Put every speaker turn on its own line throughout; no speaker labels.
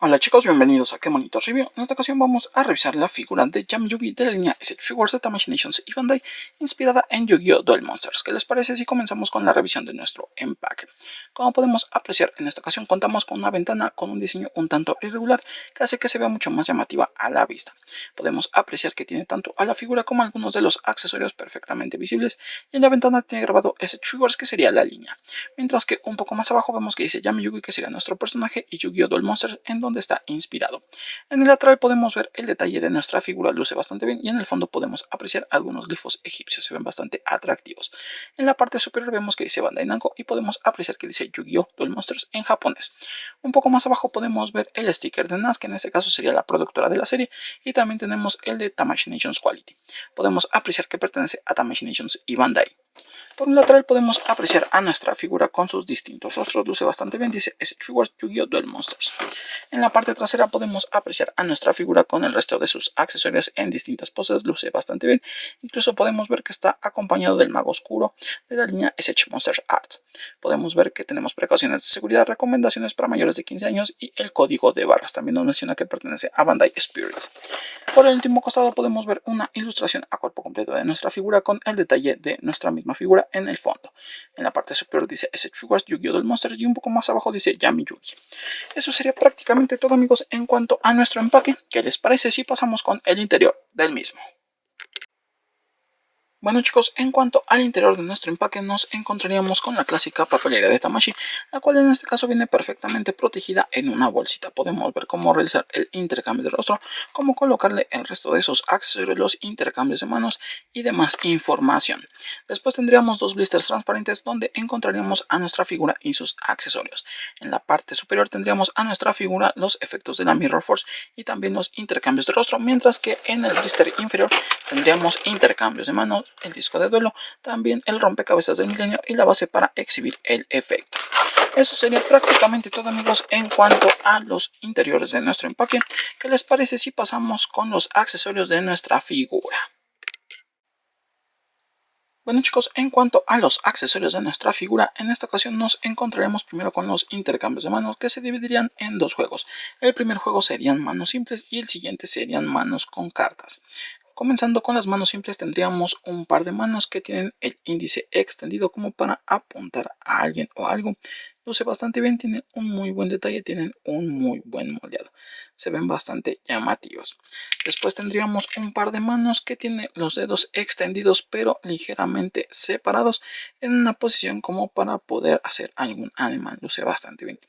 Hola chicos, bienvenidos a Qué Bonito Review. En esta ocasión vamos a revisar la figura de Yami Yugi de la línea SH Figures de Tamashii Nations y Bandai, inspirada en Yu-Gi-Oh! Duel Monsters. ¿Qué les parece si comenzamos con la revisión de nuestro empaque? Como podemos apreciar, en esta ocasión contamos con una ventana con un diseño un tanto irregular que hace que se vea mucho más llamativa a la vista. Podemos apreciar que tiene tanto a la figura como algunos de los accesorios perfectamente visibles, y en la ventana tiene grabado SH Figures, que sería la línea, mientras que un poco más abajo vemos que dice Yami Yugi, que sería nuestro personaje, y Yu-Gi-Oh! Duel Monsters, en donde está inspirado. En el lateral podemos ver el detalle de nuestra figura, luce bastante bien, y en el fondo podemos apreciar algunos glifos egipcios, se ven bastante atractivos. En la parte superior vemos que dice Bandai Namco y podemos apreciar que dice Yu-Gi-Oh! Duel Monsters en japonés. Un poco más abajo podemos ver el sticker de NAS, que en este caso sería la productora de la serie, y también tenemos el de Tamashii Nations Quality. Podemos apreciar que pertenece a Tamashii Nations y Bandai. Por un lateral podemos apreciar a nuestra figura con sus distintos rostros, luce bastante bien, dice SH Figures Yu-Gi-Oh! Duel Monsters. En la parte trasera podemos apreciar a nuestra figura con el resto de sus accesorios en distintas poses, luce bastante bien. Incluso podemos ver que está acompañado del mago oscuro de la línea SH Monsters Arts. Podemos ver que tenemos precauciones de seguridad, recomendaciones para mayores de 15 años y el código de barras. También nos menciona que pertenece a Bandai Spirits. Por el último costado podemos ver una ilustración a cuerpo completo de nuestra figura con el detalle de nuestra misma figura en el fondo. En la parte superior dice SH Figures Yu-Gi-Oh! Duel Monsters y un poco más abajo dice Yami Yugi. Eso sería prácticamente todo, amigos, en cuanto a nuestro empaque. ¿Qué les parece si pasamos con el interior del mismo? Bueno chicos, en cuanto al interior de nuestro empaque nos encontraríamos con la clásica papelera de Tamashii, la cual en este caso viene perfectamente protegida en una bolsita. Podemos ver cómo realizar el intercambio de rostro, cómo colocarle el resto de esos accesorios, los intercambios de manos y demás información. Después tendríamos dos blisters transparentes donde encontraríamos a nuestra figura y sus accesorios. En la parte superior tendríamos a nuestra figura los efectos de la Mirror Force y también los intercambios de rostro, mientras que en el blister inferior tendríamos intercambios de manos, el disco de duelo, también el rompecabezas del milenio y la base para exhibir el efecto. Eso sería prácticamente todo, amigos, en cuanto a los interiores de nuestro empaque. ¿Qué les parece si pasamos con los accesorios de nuestra figura? Bueno chicos, en cuanto a los accesorios de nuestra figura, en esta ocasión nos encontraremos primero con los intercambios de manos, que se dividirían en dos juegos. El primer juego serían manos simples y el siguiente serían manos con cartas. Comenzando con las manos simples, tendríamos un par de manos que tienen el índice extendido como para apuntar a alguien o algo. Luce bastante bien, tienen un muy buen detalle, tienen un muy buen moldeado. Se ven bastante llamativos. Después tendríamos un par de manos que tienen los dedos extendidos pero ligeramente separados en una posición como para poder hacer algún ademán. Luce bastante bien.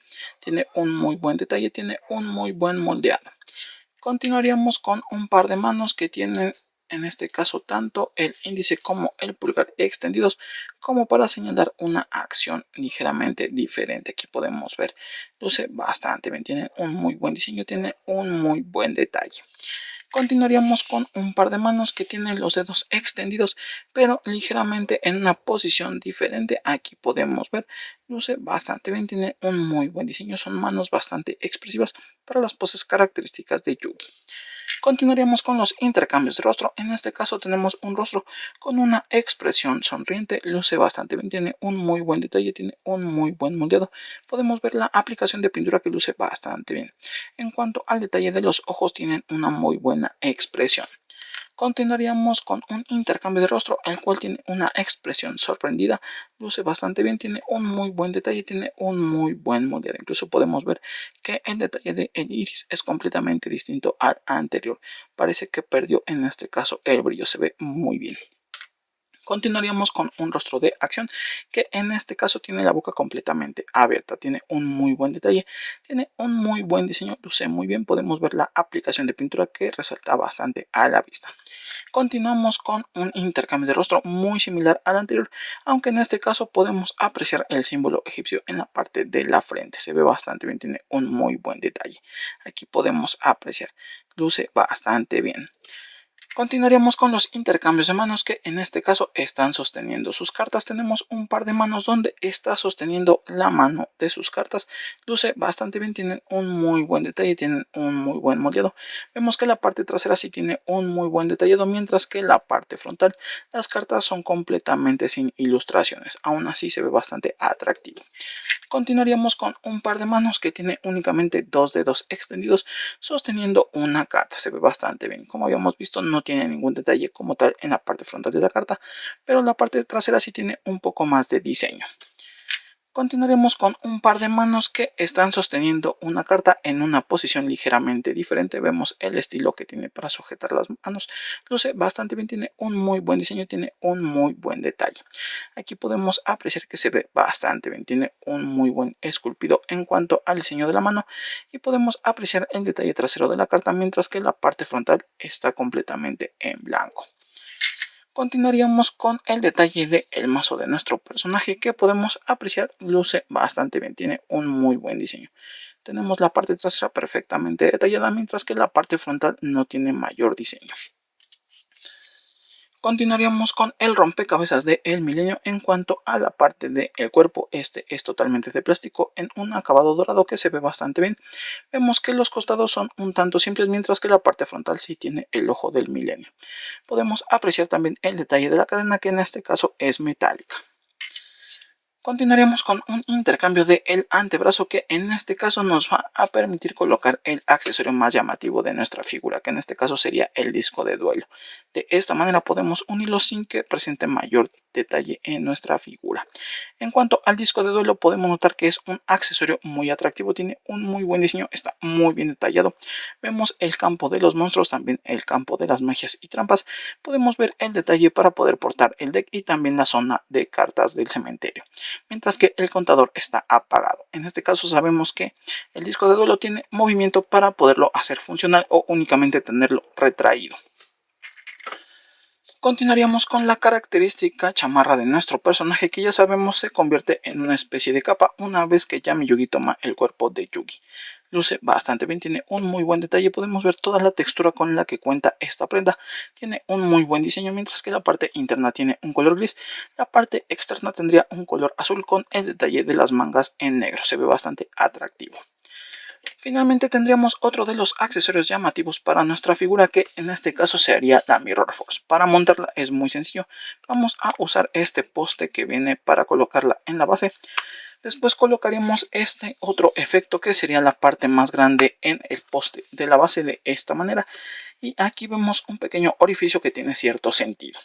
Tiene un muy buen detalle, tiene un muy buen moldeado. Continuaríamos con un par de manos que tienen en este caso tanto el índice como el pulgar extendidos como para señalar una acción ligeramente diferente. Aquí podemos ver, luce bastante bien, tiene un muy buen diseño, tiene un muy buen detalle. Continuaríamos con un par de manos que tienen los dedos extendidos pero ligeramente en una posición diferente. Aquí podemos ver, luce bastante bien, tiene un muy buen diseño, son manos bastante expresivas para las poses características de Yugi. Continuaríamos con los intercambios de rostro. En este caso tenemos un rostro con una expresión sonriente, luce bastante bien, tiene un muy buen detalle, tiene un muy buen moldeado. Podemos ver la aplicación de pintura que luce bastante bien. En cuanto al detalle de los ojos, tienen una muy buena expresión. Continuaríamos con un intercambio de rostro, el cual tiene una expresión sorprendida, luce bastante bien, tiene un muy buen detalle, tiene un muy buen moldeado. Incluso podemos ver que el detalle del iris es completamente distinto al anterior. Parece que perdió en este caso el brillo, se ve muy bien. Continuaríamos con un rostro de acción que en este caso tiene la boca completamente abierta, tiene un muy buen detalle, tiene un muy buen diseño, luce muy bien. Podemos ver la aplicación de pintura que resalta bastante a la vista. Continuamos con un intercambio de rostro muy similar al anterior, aunque en este caso podemos apreciar el símbolo egipcio en la parte de la frente. Se ve bastante bien, tiene un muy buen detalle. Aquí podemos apreciar, luce bastante bien. Continuaremos con los intercambios de manos que en este caso están sosteniendo sus cartas. Tenemos un par de manos donde está sosteniendo la mano de sus cartas. Luce bastante bien, tienen un muy buen detalle, tienen un muy buen moldeado. Vemos que la parte trasera sí tiene un muy buen detallado, mientras que la parte frontal las cartas son completamente sin ilustraciones. Aún así se ve bastante atractivo. Continuaríamos con un par de manos que tiene únicamente 2 dedos extendidos sosteniendo una carta. Se ve bastante bien. Como habíamos visto, no tiene ningún detalle como tal en la parte frontal de la carta, pero en la parte trasera sí tiene un poco más de diseño. Continuaremos con un par de manos que están sosteniendo una carta en una posición ligeramente diferente. Vemos el estilo que tiene para sujetar las manos. Luce bastante bien, tiene un muy buen diseño, tiene un muy buen detalle. Aquí podemos apreciar que se ve bastante bien, tiene un muy buen esculpido en cuanto al diseño de la mano y podemos apreciar el detalle trasero de la carta, mientras que la parte frontal está completamente en blanco. Continuaríamos con el detalle del mazo de nuestro personaje, que podemos apreciar luce bastante bien, tiene un muy buen diseño. Tenemos la parte trasera perfectamente detallada, mientras que la parte frontal no tiene mayor diseño. Continuaríamos con el rompecabezas de El Milenio. En cuanto a la parte del cuerpo, este es totalmente de plástico en un acabado dorado que se ve bastante bien. Vemos que los costados son un tanto simples, mientras que la parte frontal sí tiene el ojo del milenio. Podemos apreciar también el detalle de la cadena, que en este caso es metálica. Continuaremos con un intercambio del antebrazo, que en este caso nos va a permitir colocar el accesorio más llamativo de nuestra figura, que en este caso sería el disco de duelo. De esta manera podemos unirlo sin que presente mayor detalle en nuestra figura. En cuanto al disco de duelo, podemos notar que es un accesorio muy atractivo, tiene un muy buen diseño, está muy bien detallado. Vemos el campo de los monstruos, también el campo de las magias y trampas. Podemos ver el detalle para poder portar el deck y también la zona de cartas del cementerio, mientras que el contador está apagado. En este caso sabemos que el disco de duelo tiene movimiento para poderlo hacer funcional o únicamente tenerlo retraído. Continuaríamos con la característica chamarra de nuestro personaje, que ya sabemos se convierte en una especie de capa una vez que Yami Yugi toma el cuerpo de Yugi. Luce bastante bien, tiene un muy buen detalle, podemos ver toda la textura con la que cuenta esta prenda. Tiene un muy buen diseño, mientras que la parte interna tiene un color gris. La parte externa tendría un color azul con el detalle de las mangas en negro. Se ve bastante atractivo. Finalmente tendríamos otro de los accesorios llamativos para nuestra figura, que en este caso sería la Mirror Force. Para montarla es muy sencillo. Vamos a usar este poste que viene para colocarla en la base. Después colocaremos este otro efecto, que sería la parte más grande en el poste de la base, de esta manera. Y aquí vemos un pequeño orificio que tiene cierto sentido.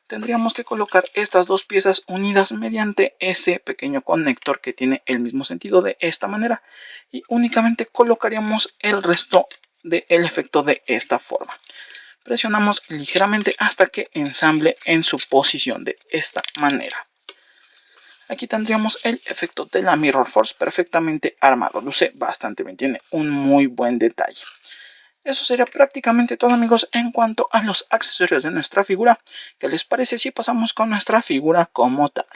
Tendríamos que colocar estas dos piezas unidas mediante ese pequeño conector que tiene el mismo sentido, de esta manera, y únicamente colocaríamos el resto del efecto de esta forma. Presionamos ligeramente hasta que ensamble en su posición de esta manera. Aquí tendríamos el efecto de la Mirror Force perfectamente armado. Luce bastante bien, tiene un muy buen detalle. Eso sería prácticamente todo, amigos, en cuanto a los accesorios de nuestra figura. ¿Qué les parece si pasamos con nuestra figura como tal?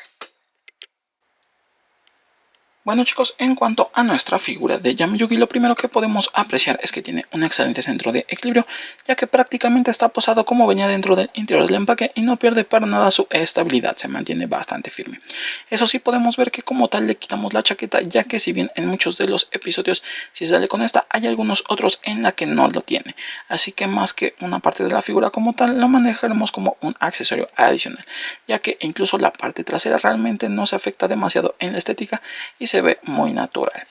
Bueno, chicos, en cuanto a nuestra figura de Yami Yugi, lo primero que podemos apreciar es que tiene un excelente centro de equilibrio, ya que prácticamente está posado como venía dentro del interior del empaque y no pierde para nada su estabilidad, se mantiene bastante firme. Eso sí, podemos ver que como tal le quitamos la chaqueta, ya que si bien en muchos de los episodios si sale con esta, hay algunos otros en la que no lo tiene. Así que más que una parte de la figura como tal, lo manejaremos como un accesorio adicional, ya que incluso la parte trasera realmente no se afecta demasiado en la estética y se ve muy natural.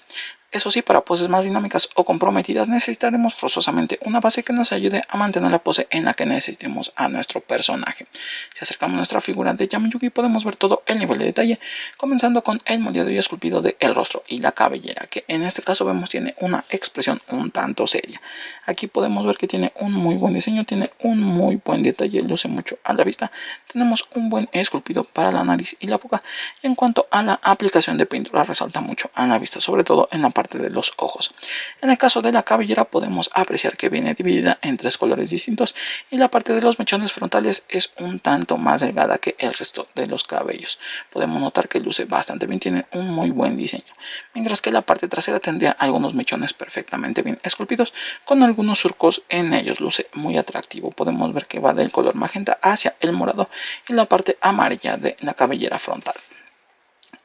Eso sí, para poses más dinámicas o comprometidas necesitaremos forzosamente una base que nos ayude a mantener la pose en la que necesitemos a nuestro personaje. Si acercamos nuestra figura de Yami Yugi, podemos ver todo el nivel de detalle, comenzando con el moldeado y esculpido del rostro y la cabellera, que en este caso vemos tiene una expresión un tanto seria. Aquí podemos ver que tiene un muy buen diseño, tiene un muy buen detalle, luce mucho a la vista. Tenemos un buen esculpido para la nariz y la boca, y en cuanto a la aplicación de pintura resalta mucho a la vista, sobre todo en la parte de los ojos. En el caso de la cabellera podemos apreciar que viene dividida en 3 colores distintos, y la parte de los mechones frontales es un tanto más delgada que el resto de los cabellos. Podemos notar que luce bastante bien, tiene un muy buen diseño, mientras que la parte trasera tendría algunos mechones perfectamente bien esculpidos con algunos surcos en ellos. Luce muy atractivo, podemos ver que va del color magenta hacia el morado y la parte amarilla de la cabellera frontal.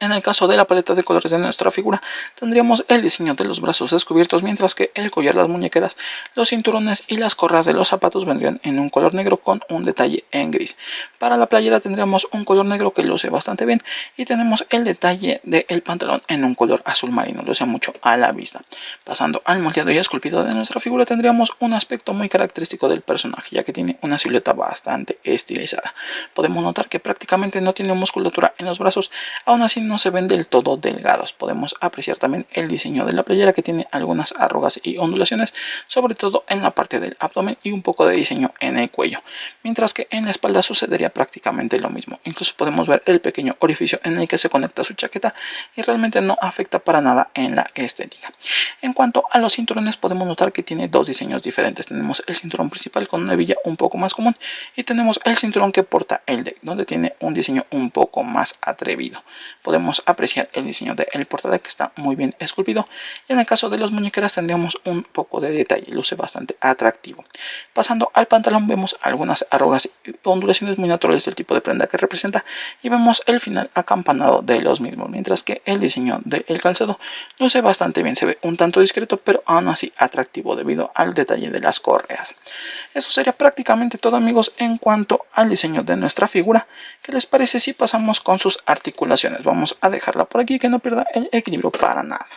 En el caso de la paleta de colores de nuestra figura, tendríamos el diseño de los brazos descubiertos, mientras que el collar, las muñequeras, los cinturones y las correas de los zapatos vendrían en un color negro con un detalle en gris. Para la playera tendríamos un color negro que luce bastante bien y tenemos el detalle del pantalón en un color azul marino, luce mucho a la vista. Pasando al moldeado y esculpido de nuestra figura, tendríamos un aspecto muy característico del personaje, ya que tiene una silueta bastante estilizada. Podemos notar que prácticamente no tiene musculatura en los brazos, aún así no se ven del todo delgados. Podemos apreciar también el diseño de la playera, que tiene algunas arrugas y ondulaciones, sobre todo en la parte del abdomen, y un poco de diseño en el cuello, mientras que en la espalda sucedería prácticamente lo mismo. Incluso podemos ver el pequeño orificio en el que se conecta su chaqueta y realmente no afecta para nada en la estética. En cuanto a los cinturones, podemos notar que tiene dos diseños diferentes. Tenemos el cinturón principal con una hebilla un poco más común y tenemos el cinturón que porta el deck, donde tiene un diseño un poco más atrevido. Podemos apreciar el diseño del portadeck, que está muy bien esculpido, y en el caso de las muñequeras tendríamos un poco de detalle, luce bastante atractivo. Pasando al pantalón, vemos algunas arrugas y ondulaciones muy naturales del tipo de prenda que representa, y vemos el final acampanado de los mismos, mientras que el diseño del calzado luce bastante bien, se ve un tanto discreto pero aún así atractivo debido al detalle de las correas. Eso sería prácticamente todo, amigos, en cuanto al diseño de nuestra figura. ¿Qué les parece si pasamos con sus articulaciones? Vamos a dejarla por aquí, que no pierda el equilibrio para nada.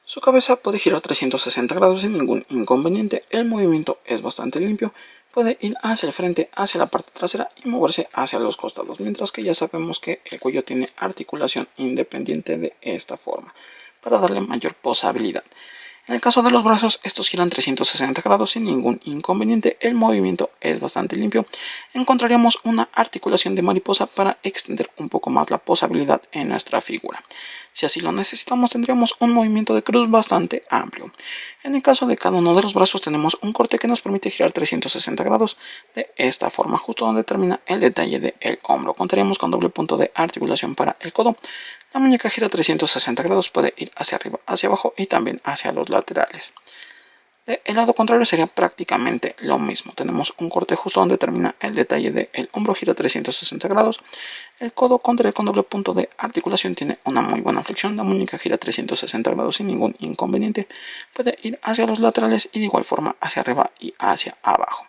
Su cabeza puede girar 360 grados sin ningún inconveniente. El movimiento es bastante limpio. Puede ir hacia el frente, hacia la parte trasera y moverse hacia los costados, mientras que ya sabemos que el cuello tiene articulación independiente de esta forma, para darle mayor posabilidad. En el caso de los brazos, estos giran 360 grados sin ningún inconveniente. El movimiento es bastante limpio. Encontraríamos una articulación de mariposa para extender un poco más la posabilidad en nuestra figura. Si así lo necesitamos, tendríamos un movimiento de cruz bastante amplio. En el caso de cada uno de los brazos, tenemos un corte que nos permite girar 360 grados de esta forma, justo donde termina el detalle del hombro. Contaríamos con doble punto de articulación para el codo. La muñeca gira 360 grados, puede ir hacia arriba, hacia abajo y también hacia los laterales. Del lado contrario sería prácticamente lo mismo. Tenemos un corte justo donde termina el detalle del hombro, gira 360 grados. El codo con doble punto de articulación tiene una muy buena flexión. La muñeca gira 360 grados sin ningún inconveniente. Puede ir hacia los laterales y de igual forma hacia arriba y hacia abajo.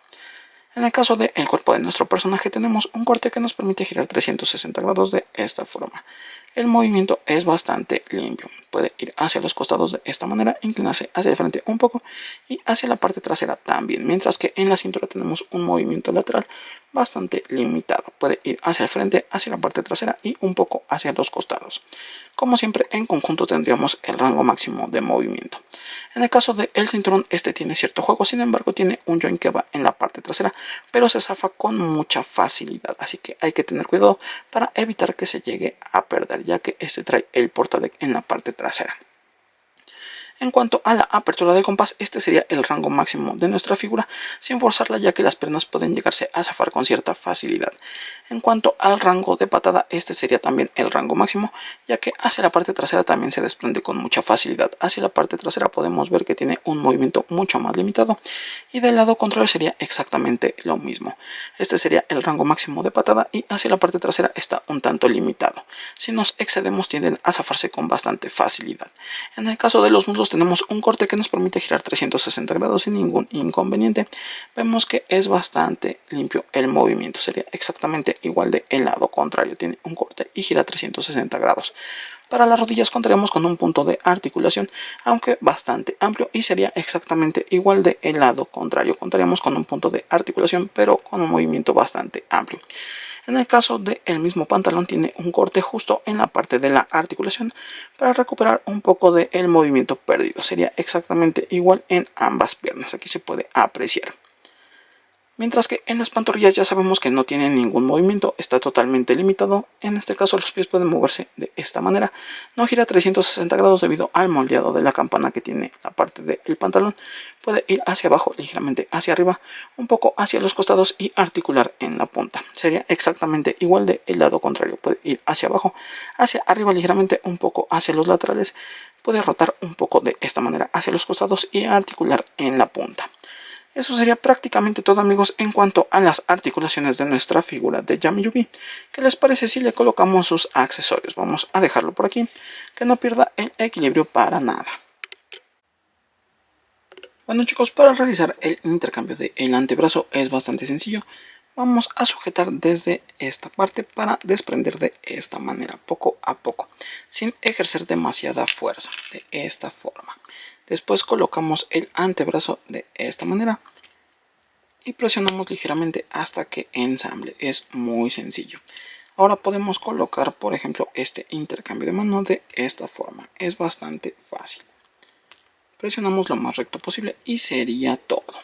En el caso del cuerpo de nuestro personaje, tenemos un corte que nos permite girar 360 grados de esta forma. El movimiento es bastante limpio. Puede ir hacia los costados de esta manera, inclinarse hacia el frente un poco y hacia la parte trasera también, mientras que en la cintura tenemos un movimiento lateral bastante limitado. Puede ir hacia el frente, hacia la parte trasera y un poco hacia los costados. Como siempre, en conjunto tendríamos el rango máximo de movimiento. En el caso del cinturón, este tiene cierto juego, sin embargo tiene un joint que va en la parte trasera, pero se zafa con mucha facilidad, así que hay que tener cuidado para evitar que se llegue a perder, ya que este trae el portadeck en la parte trasera. En cuanto a la apertura del compás, este sería el rango máximo de nuestra figura, sin forzarla, ya que las piernas pueden llegarse a zafar con cierta facilidad. En cuanto al rango de patada, este sería también el rango máximo, ya que hacia la parte trasera también se desprende con mucha facilidad. Hacia la parte trasera podemos ver que tiene un movimiento mucho más limitado, y del lado contrario sería exactamente lo mismo. Este sería el rango máximo de patada y hacia la parte trasera está un tanto limitado. Si nos excedemos, tienden a zafarse con bastante facilidad. En el caso de los muslos, tenemos un corte que nos permite girar 360 grados sin ningún inconveniente. Vemos que es bastante limpio el movimiento, sería exactamente igual de el lado contrario, tiene un corte y gira 360 grados. Para las rodillas contaremos con un punto de articulación, aunque bastante amplio, y sería exactamente igual de el lado contrario. Contaremos con un punto de articulación, pero con un movimiento bastante amplio. En el caso del mismo pantalón, tiene un corte justo en la parte de la articulación para recuperar un poco del movimiento perdido. Sería exactamente igual en ambas piernas, aquí se puede apreciar. Mientras que en las pantorrillas ya sabemos que no tiene ningún movimiento, está totalmente limitado. En este caso los pies pueden moverse de esta manera. No gira 360 grados debido al moldeado de la campana que tiene la parte del pantalón. Puede ir hacia abajo, ligeramente hacia arriba, un poco hacia los costados y articular en la punta. Sería exactamente igual del lado contrario. Puede ir hacia abajo, hacia arriba ligeramente, un poco hacia los laterales. Puede rotar un poco de esta manera hacia los costados y articular en la punta. Eso sería prácticamente todo, amigos, en cuanto a las articulaciones de nuestra figura de Yami Yugi. ¿Qué les parece si le colocamos sus accesorios? Vamos a dejarlo por aquí, que no pierda el equilibrio para nada. Bueno, chicos, para realizar el intercambio del antebrazo es bastante sencillo. Vamos a sujetar desde esta parte para desprender de esta manera, poco a poco, sin ejercer demasiada fuerza, de esta forma. Después colocamos el antebrazo de esta manera y presionamos ligeramente hasta que ensamble. Es muy sencillo. Ahora podemos colocar, por ejemplo, este intercambio de mano de esta forma. Es bastante fácil. Presionamos lo más recto posible y sería todo.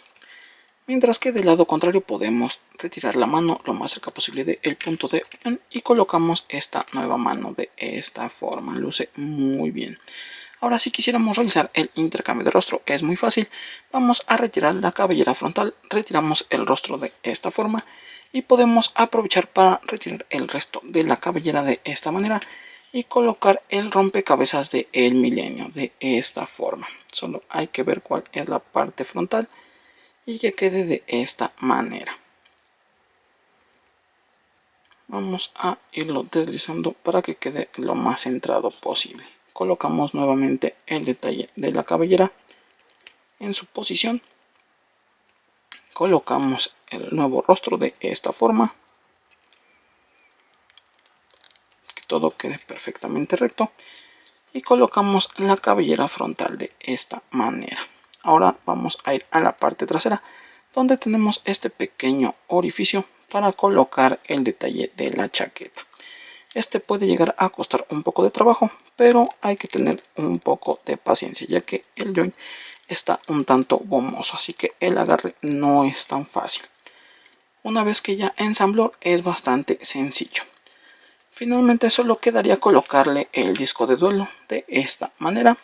Mientras que del lado contrario podemos retirar la mano lo más cerca posible del punto de unión y colocamos esta nueva mano de esta forma. Luce muy bien. Ahora, si quisiéramos realizar el intercambio de rostro, es muy fácil. Vamos a retirar la cabellera frontal, retiramos el rostro de esta forma y podemos aprovechar para retirar el resto de la cabellera de esta manera y colocar el rompecabezas de el milenio de esta forma. Solo hay que ver cuál es la parte frontal y que quede de esta manera. Vamos a irlo deslizando para que quede lo más centrado posible. Colocamos nuevamente el detalle de la cabellera en su posición. Colocamos el nuevo rostro de esta forma. Que todo quede perfectamente recto. Y colocamos la cabellera frontal de esta manera. Ahora vamos a ir a la parte trasera, donde tenemos este pequeño orificio para colocar el detalle de la chaqueta. Este puede llegar a costar un poco de trabajo, pero hay que tener un poco de paciencia, ya que el joint está un tanto gomoso, así que el agarre no es tan fácil. Una vez que ya ensambló, es bastante sencillo. Finalmente solo quedaría colocarle el disco de duelo de esta manera.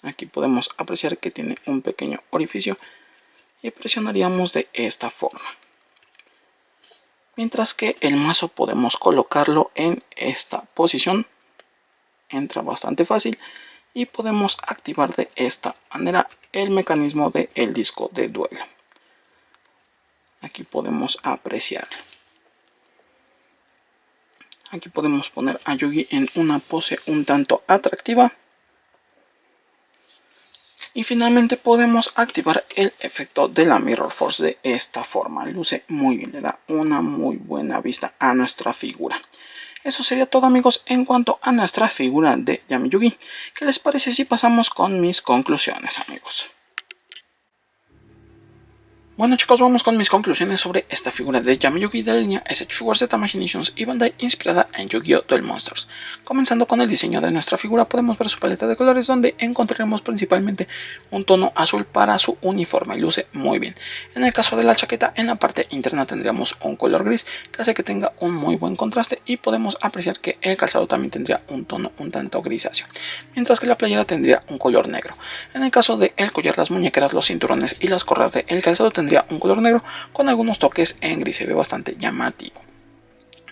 Aquí podemos apreciar que tiene un pequeño orificio y presionaríamos de esta forma. Mientras que el mazo podemos colocarlo en esta posición. Entra bastante fácil y podemos activar de esta manera el mecanismo del disco de duelo. Aquí podemos apreciar. Aquí podemos poner a Yugi en una pose un tanto atractiva. Y finalmente podemos activar el efecto de la Mirror Force de esta forma. Luce muy bien, le da una muy buena vista a nuestra figura. Eso sería todo, amigos, en cuanto a nuestra figura de Yami Yugi. ¿Qué les parece si pasamos con mis conclusiones, amigos? Bueno, chicos, vamos con mis conclusiones sobre esta figura de Yami Yugi de la línea SH Figures de Tamashinitions y Bandai, inspirada en Yu-Gi-Oh! Duel Monsters. Comenzando con el diseño de nuestra figura, podemos ver su paleta de colores, donde encontraremos principalmente un tono azul para su uniforme. Luce muy bien. En el caso de la chaqueta, en la parte interna tendríamos un color gris que hace que tenga un muy buen contraste, y podemos apreciar que el calzado también tendría un tono un tanto grisáceo, mientras que la playera tendría un color negro. En el caso del collar, las muñequeras, los cinturones y las correas del calzado tendría un color negro con algunos toques en gris. Se ve bastante llamativo.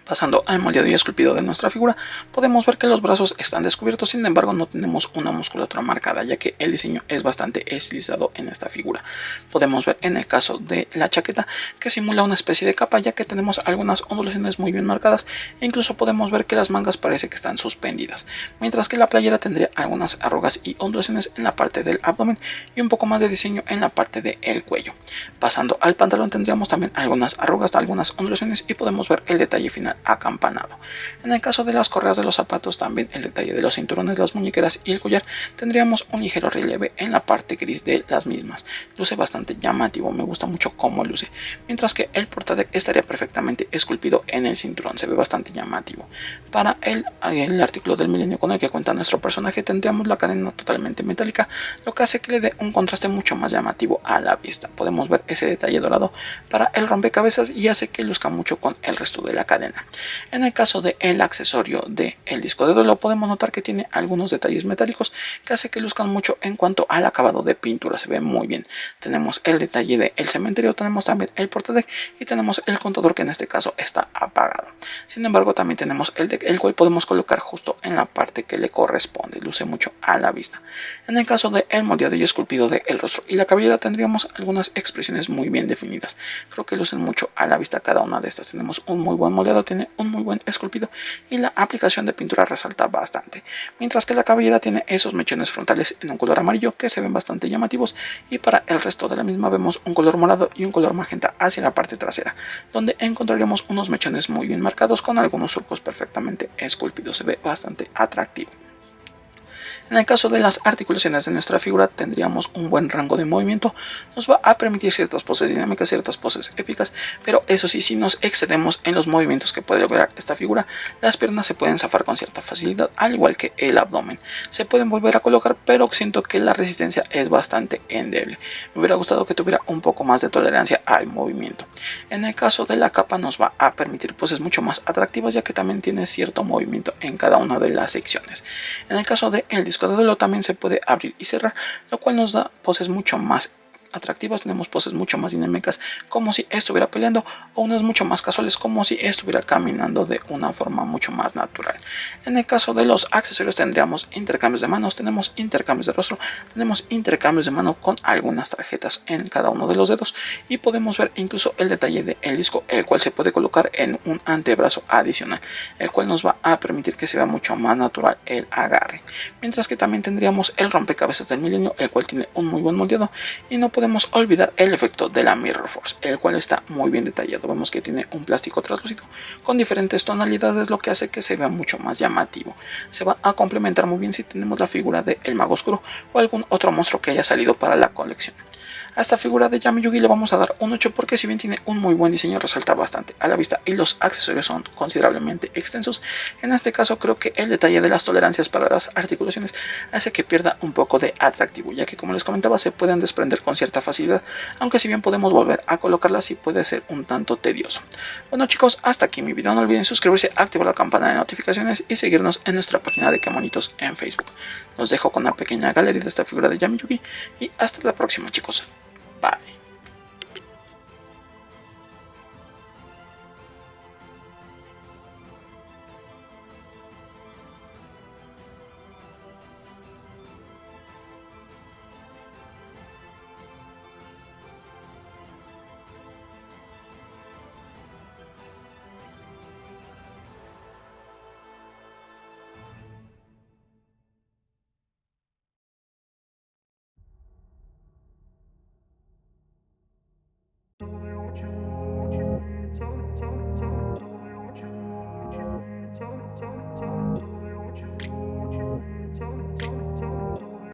Pasando al moldeado y esculpido de nuestra figura, podemos ver que los brazos están descubiertos, sin embargo no tenemos una musculatura marcada, ya que el diseño es bastante estilizado en esta figura. Podemos ver en el caso de la chaqueta que simula una especie de capa, ya que tenemos algunas ondulaciones muy bien marcadas, e incluso podemos ver que las mangas parece que están suspendidas, mientras que la playera tendría algunas arrugas y ondulaciones en la parte del abdomen y un poco más de diseño en la parte del cuello. Pasando al pantalón, tendríamos también algunas arrugas, algunas ondulaciones, y podemos ver el detalle final acampanado. En el caso de las correas de los zapatos, también el detalle de los cinturones, las muñequeras y el collar, tendríamos un ligero relieve en la parte gris de las mismas. Luce bastante llamativo, me gusta mucho cómo luce, mientras que el portadeck estaría perfectamente esculpido en el cinturón. Se ve bastante llamativo. Para el artículo del milenio con el que cuenta nuestro personaje, tendríamos la cadena totalmente metálica, lo que hace que le dé un contraste mucho más llamativo a la vista. Podemos ver ese detalle dorado para el rompecabezas y hace que luzca mucho con el resto de la cadena. En el caso del accesorio del disco de duelo podemos notar que tiene algunos detalles metálicos que hace que luzcan mucho en cuanto al acabado de pintura, se ve muy bien. Tenemos el detalle del cementerio, tenemos también el portadeck y tenemos el contador que en este caso está apagado. Sin embargo también tenemos el deck, el cual podemos colocar justo en la parte que le corresponde, luce mucho a la vista. En el caso del moldeado y esculpido del rostro y la cabellera tendríamos algunas expresiones muy bien definidas, creo que lucen mucho a la vista cada una de estas. Tenemos un muy buen moldeado, tiene un muy buen esculpido y la aplicación de pintura resalta bastante, mientras que la cabellera tiene esos mechones frontales en un color amarillo que se ven bastante llamativos, y para el resto de la misma vemos un color morado y un color magenta hacia la parte trasera, donde encontraríamos unos mechones muy bien marcados con algunos surcos perfectamente esculpidos, se ve bastante atractivo. En el caso de las articulaciones de nuestra figura tendríamos un buen rango de movimiento, nos va a permitir ciertas poses dinámicas, ciertas poses épicas, pero eso sí, si nos excedemos en los movimientos que puede lograr esta figura, las piernas se pueden zafar con cierta facilidad, al igual que el abdomen. Se pueden volver a colocar, pero siento que la resistencia es bastante endeble. Me hubiera gustado que tuviera un poco más de tolerancia al movimiento. En el caso de la capa nos va a permitir poses mucho más atractivas, ya que también tiene cierto movimiento en cada una de las secciones. En el caso del disco de duelo también se puede abrir y cerrar, lo cual nos da poses mucho más atractivas. Tenemos poses mucho más dinámicas como si estuviera peleando, o unas mucho más casuales como si estuviera caminando de una forma mucho más natural. En el caso de los accesorios tendríamos intercambios de manos, tenemos intercambios de rostro, tenemos intercambios de mano con algunas tarjetas en cada uno de los dedos, y podemos ver incluso el detalle del disco, el cual se puede colocar en un antebrazo adicional, el cual nos va a permitir que se vea mucho más natural el agarre. Mientras que también tendríamos el rompecabezas del milenio, el cual tiene un muy buen moldeado, y no podemos olvidar el efecto de la Mirror Force, el cual está muy bien detallado. Vemos que tiene un plástico translúcido con diferentes tonalidades, lo que hace que se vea mucho más llamativo. Se va a complementar muy bien si tenemos la figura del Mago Oscuro o algún otro monstruo que haya salido para la colección. A esta figura de Yami Yugi le vamos a dar un 8 porque si bien tiene un muy buen diseño, resalta bastante a la vista y los accesorios son considerablemente extensos. En este caso creo que el detalle de las tolerancias para las articulaciones hace que pierda un poco de atractivo, ya que como les comentaba se pueden desprender con cierta facilidad, aunque si bien podemos volver a colocarlas sí puede ser un tanto tedioso. Bueno chicos, hasta aquí mi video, no olviden suscribirse, activar la campana de notificaciones y seguirnos en nuestra página de Quemonitos en Facebook. Los dejo con una pequeña galería de esta figura de Yami Yugi y hasta la próxima chicos. Bye.